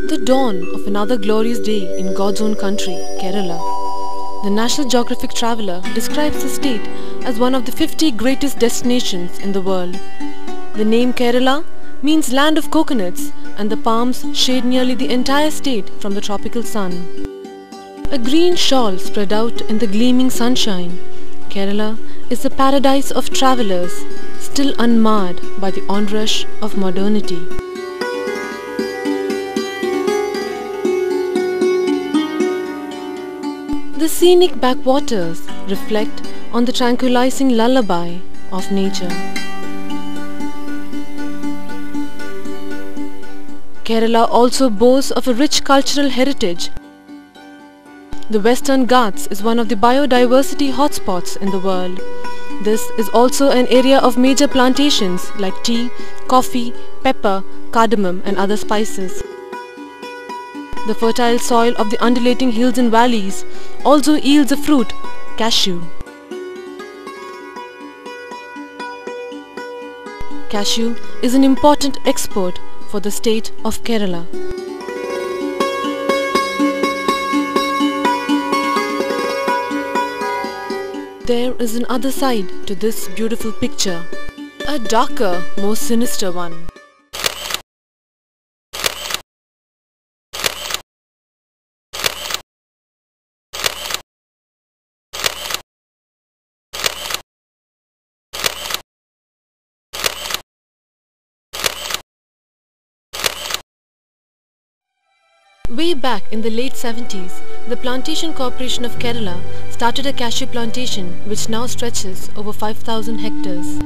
The dawn of another glorious day in God's own country, Kerala. The National Geographic Traveller describes the state as one of the 50 greatest destinations in the world. The name Kerala means land of coconuts, and the palms shade nearly the entire state from the tropical sun. A green shawl spread out in the gleaming sunshine, Kerala is the paradise of travellers, still unmarred by the onrush of modernity. The scenic backwaters reflect on the tranquilizing lullaby of nature. Kerala also boasts of a rich cultural heritage. The Western Ghats is one of the biodiversity hotspots in the world. This is also an area of major plantations like tea, coffee, pepper, cardamom and other spices. The fertile soil of the undulating hills and valleys also yields a fruit, cashew. Cashew is an important export for the state of Kerala. There is another side to this beautiful picture, a darker, more sinister one. Way back in the late 70s, the Plantation Corporation of Kerala started a cashew plantation which now stretches over 5,000 hectares.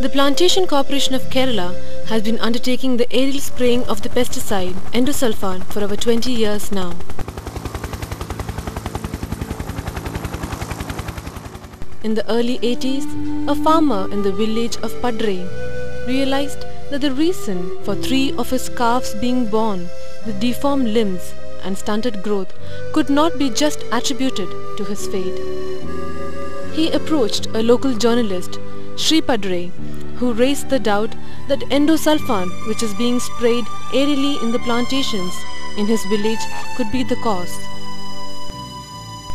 The Plantation Corporation of Kerala has been undertaking the aerial spraying of the pesticide endosulfan for over 20 years now. In the early 80s, a farmer in the village of Padre realized that the reason for 3 of his calves being born with deformed limbs and stunted growth could not be just attributed to his fate. He approached a local journalist, Sri Padre, who raised the doubt that endosulfan, which is being sprayed aerially in the plantations in his village, could be the cause.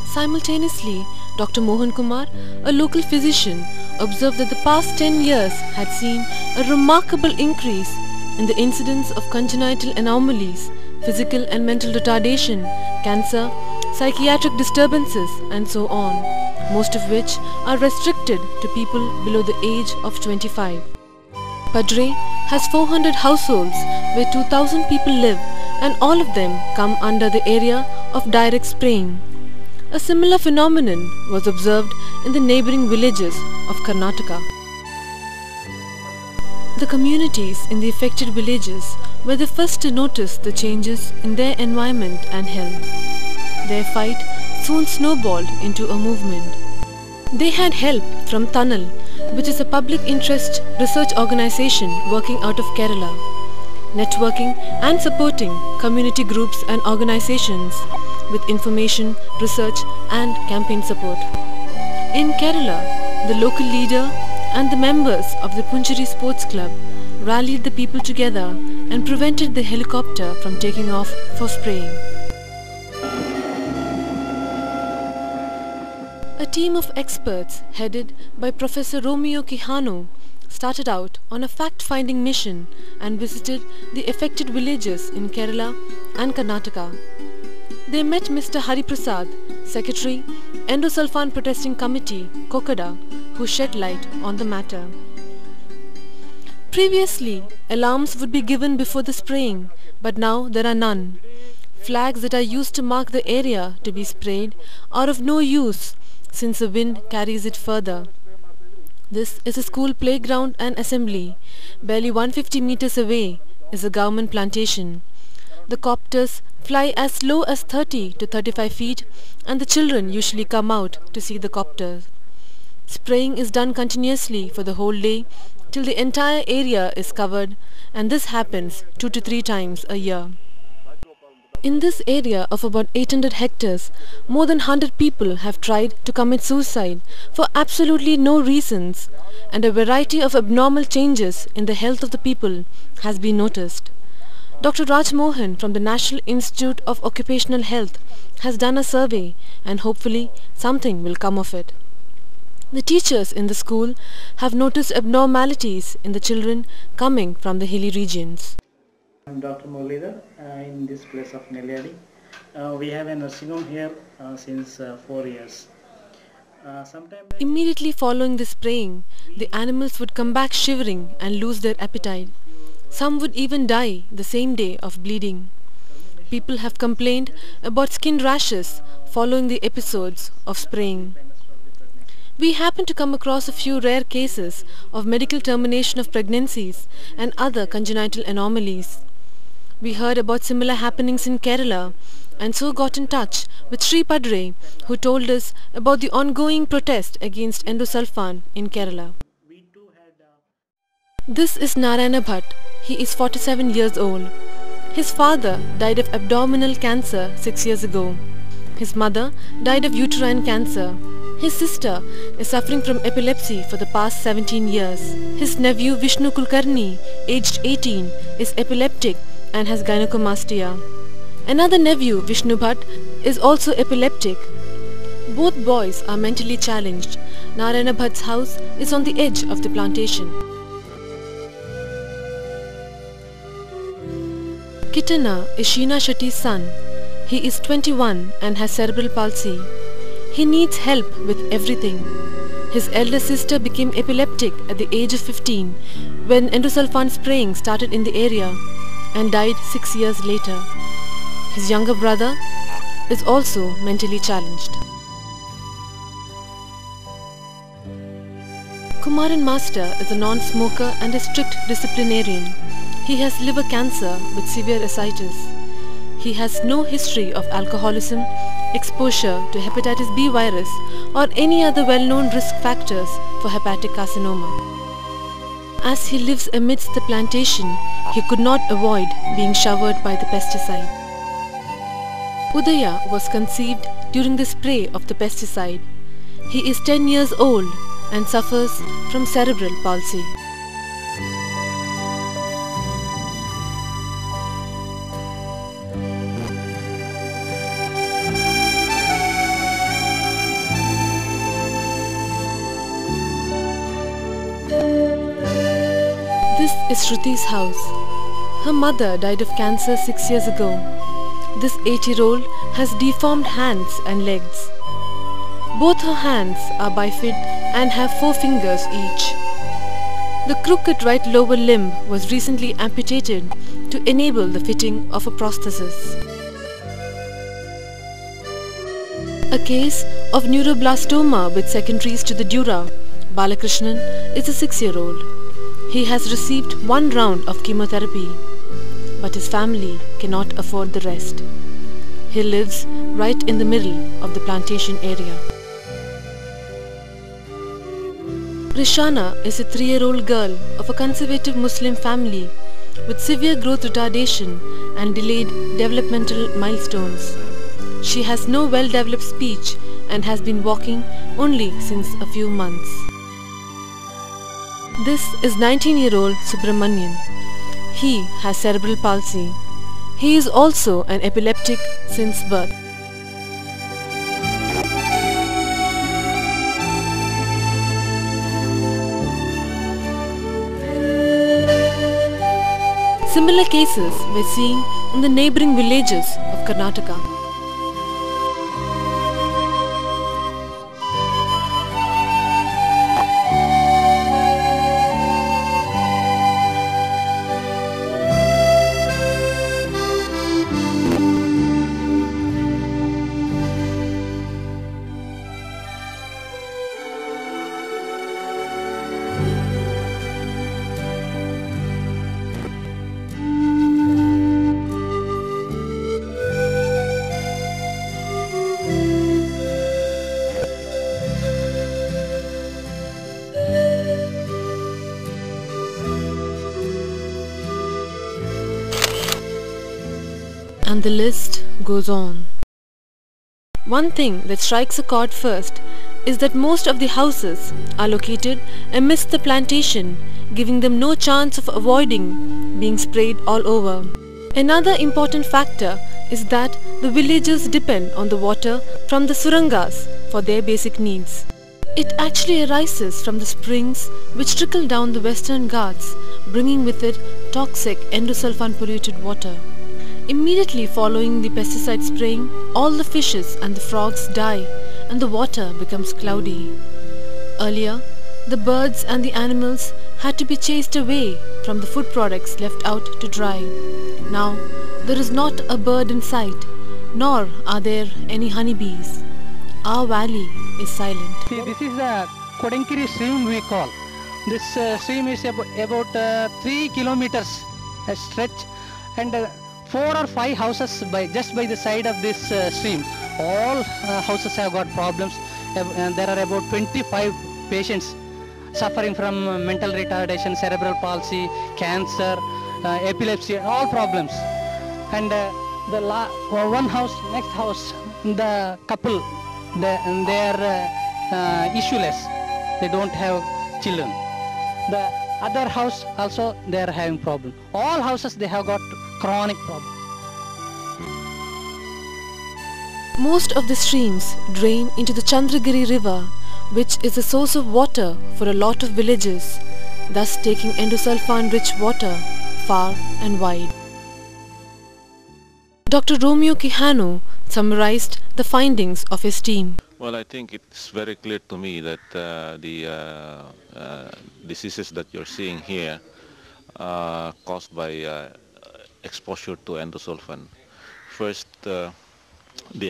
Simultaneously, Dr. Mohan Kumar, a local physician, observed that the past 10 years had seen a remarkable increase in the incidence of congenital anomalies, physical and mental retardation, cancer, psychiatric disturbances and so on, most of which are restricted to people below the age of 25. Padre has 400 households where 2,000 people live, and all of them come under the area of direct spraying. A similar phenomenon was observed in the neighbouring villages of Karnataka. The communities in the affected villages were the first to notice the changes in their environment and health. Their fight soon snowballed into a movement. They had help from Tunnel, which is a public interest research organisation working out of Kerala, networking and supporting community groups and organisations with information, research and campaign support. In Kerala, the local leader and the members of the Puncheri Sports Club rallied the people together and prevented the helicopter from taking off for spraying. A team of experts headed by Professor Romeo Quijano started out on a fact-finding mission and visited the affected villages in Kerala and Karnataka. They met Mr. Hari Prasad, Secretary, Endosulfan Protesting Committee, Kokada, who shed light on the matter. Previously, alarms would be given before the spraying, but now there are none. Flags that are used to mark the area to be sprayed are of no use since the wind carries it further. This is a school playground and assembly. Barely 150 meters away is a government plantation. The copters fly as low as 30 to 35 feet and the children usually come out to see the copters. Spraying is done continuously for the whole day till the entire area is covered, and this happens 2 to 3 times a year. In this area of about 800 hectares, more than 100 people have tried to commit suicide for absolutely no reasons, and a variety of abnormal changes in the health of the people has been noticed. Dr. Raj Mohan from the National Institute of Occupational Health has done a survey, and hopefully something will come of it. The teachers in the school have noticed abnormalities in the children coming from the hilly regions. I'm Dr. Muralidhar in this place of Nelliyadi. We have a nursing home here since 4 years. Immediately following this spraying, the animals would come back shivering and lose their appetite. Some would even die the same day of bleeding. People have complained about skin rashes following the episodes of spraying. We happen to come across a few rare cases of medical termination of pregnancies and other congenital anomalies. We heard about similar happenings in Kerala and so got in touch with Sri Padre, who told us about the ongoing protest against endosulfan in Kerala. This is Narayana Bhatt. He is 47 years old. His father died of abdominal cancer 6 years ago. His mother died of uterine cancer. His sister is suffering from epilepsy for the past 17 years. His nephew Vishnu Kulkarni, aged 18, is epileptic and has gynecomastia. Another nephew, Vishnu Bhatt, is also epileptic. Both boys are mentally challenged. Narayana Bhatt's house is on the edge of the plantation. Kitana is Sheena Shetty's son. He is 21 and has cerebral palsy. He needs help with everything. His elder sister became epileptic at the age of 15 when endosulfan spraying started in the area and died 6 years later. His younger brother is also mentally challenged. Kumaran Master is a non-smoker and a strict disciplinarian. He has liver cancer with severe ascites. He has no history of alcoholism, exposure to hepatitis B virus or any other well-known risk factors for hepatic carcinoma. As he lives amidst the plantation, he could not avoid being showered by the pesticide. Udaya was conceived during the spray of the pesticide. He is 10 years old and suffers from cerebral palsy. This is Shruti's house. Her mother died of cancer 6 years ago. This 8-year-old has deformed hands and legs. Both her hands are bifid and have 4 fingers each. The crooked right lower limb was recently amputated to enable the fitting of a prosthesis. A case of neuroblastoma with secondaries to the dura. Balakrishnan is a 6-year-old. He has received 1 round of chemotherapy, but his family cannot afford the rest. He lives right in the middle of the plantation area. Rishana is a 3-year-old girl of a conservative Muslim family with severe growth retardation and delayed developmental milestones. She has no well-developed speech and has been walking only since a few months. This is 19-year-old Subramanian. He has cerebral palsy. He is also an epileptic since birth. Similar cases we're seeing in the neighboring villages of Karnataka. And the list goes on. One thing that strikes a chord first is that most of the houses are located amidst the plantation, giving them no chance of avoiding being sprayed all over. Another important factor is that the villagers depend on the water from the surangas for their basic needs. It actually arises from the springs which trickle down the western Ghats, bringing with it toxic endosulfan polluted water. Immediately following the pesticide spraying, all the fishes and the frogs die and the water becomes cloudy. Earlier, the birds and the animals had to be chased away from the food products left out to dry. Now, there is not a bird in sight, nor are there any honeybees. Our valley is silent. See, this is the Kodankiri stream we call. This stream is about 3 kilometers stretch, and 4 or 5 houses just by the side of this stream. All houses have got problems, and there are about 25 patients suffering from mental retardation, cerebral palsy, cancer, epilepsy, all problems. And one house, next house, the couple, they are issueless. They don't have children. The other house also they are having problem. All houses they have got chronic problem. Most of the streams drain into the Chandragiri river, which is the source of water for a lot of villages, thus taking endosulfan-rich water far and wide. Dr. Romeo Quijano summarized the findings of his team. Well, I think it's very clear to me that the diseases that you're seeing here are caused by exposure to endosulfan. First, the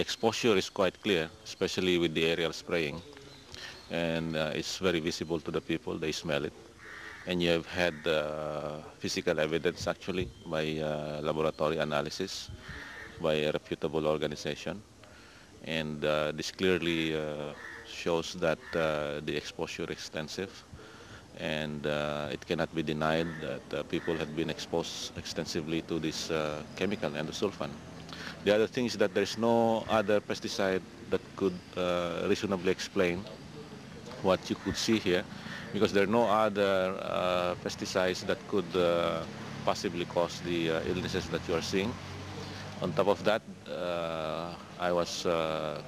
exposure is quite clear, especially with the aerial spraying, and it's very visible to the people. They smell it, and you have had physical evidence actually by laboratory analysis by a reputable organization, and this clearly shows that the exposure is extensive, and it cannot be denied that people have been exposed extensively to this chemical endosulfan. The other thing is that there's no other pesticide that could reasonably explain what you could see here, because there are no other pesticides that could possibly cause the illnesses that you are seeing. On top of that, I was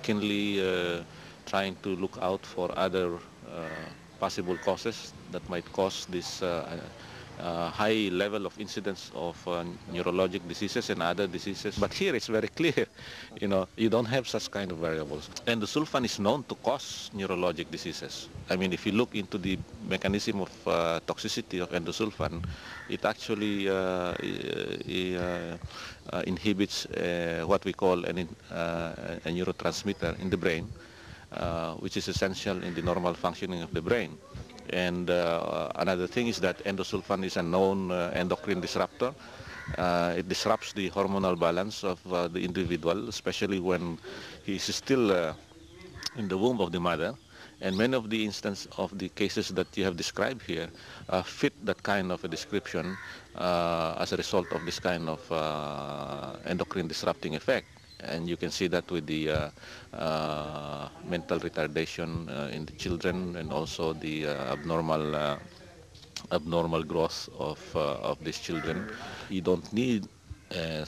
keenly trying to look out for other possible causes that might cause this high level of incidence of neurologic diseases and other diseases. But here it's very clear, you don't have such kind of variables. And the sulfan is known to cause neurologic diseases. I mean, if you look into the mechanism of toxicity of endosulfan, it actually inhibits what we call a neurotransmitter in the brain, which is essential in the normal functioning of the brain. And another thing is that endosulfan is a known endocrine disruptor. It disrupts the hormonal balance of the individual, especially when he is still in the womb of the mother. And many of the instances of the cases that you have described here fit that kind of a description as a result of this kind of endocrine disrupting effect. And you can see that with the mental retardation in the children, and also the abnormal growth of these children. You don't need an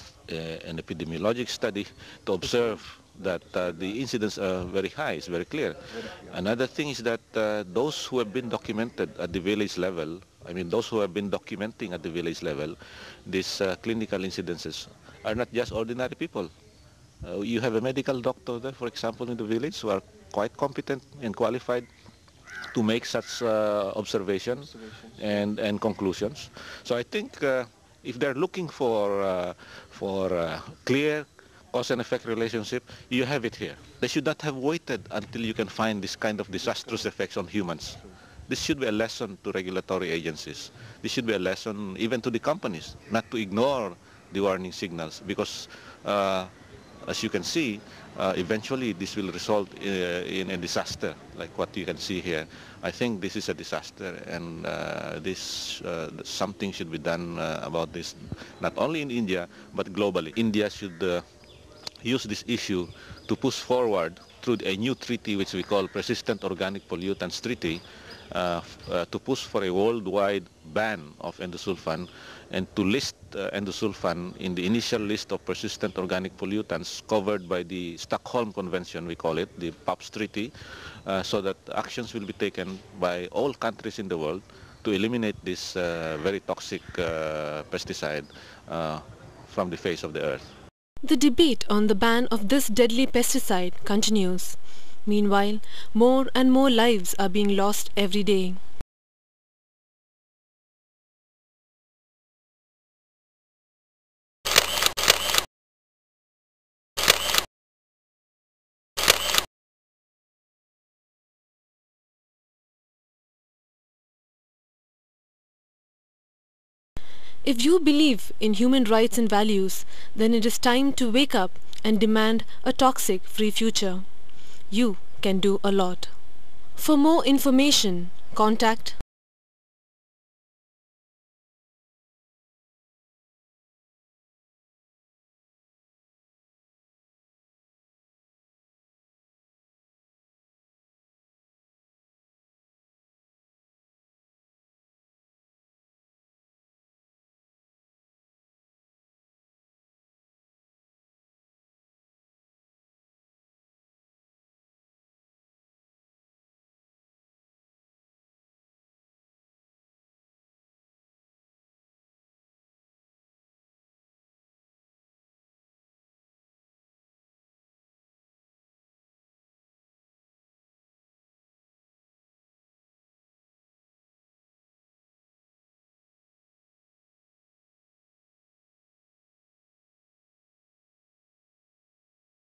epidemiologic study to observe that the incidence are very high. It's very clear. Another thing is that those who have been documented at the village level, I mean those who have been documenting at the village level, these clinical incidences are not just ordinary people. You have a medical doctor there, for example, in the village, who are quite competent and qualified to make such observations and conclusions. So I think if they're looking for clear cause and effect relationship, you have it here. They should not have waited until you can find this kind of disastrous effects on humans. This should be a lesson to regulatory agencies. This should be a lesson even to the companies, not to ignore the warning signals, because as you can see, eventually this will result in a disaster like what you can see here. I think this is a disaster, and something should be done about this, not only in India but globally. India should use this issue to push forward through a new treaty which we call Persistent Organic Pollutants Treaty, to push for a worldwide ban of endosulfan and to list endosulfan in the initial list of persistent organic pollutants covered by the Stockholm Convention, we call it, the POPs Treaty, so that actions will be taken by all countries in the world to eliminate this very toxic pesticide from the face of the earth. The debate on the ban of this deadly pesticide continues. Meanwhile, more and more lives are being lost every day. If you believe in human rights and values, then it is time to wake up and demand a toxic-free future. You can do a lot. For more information, contact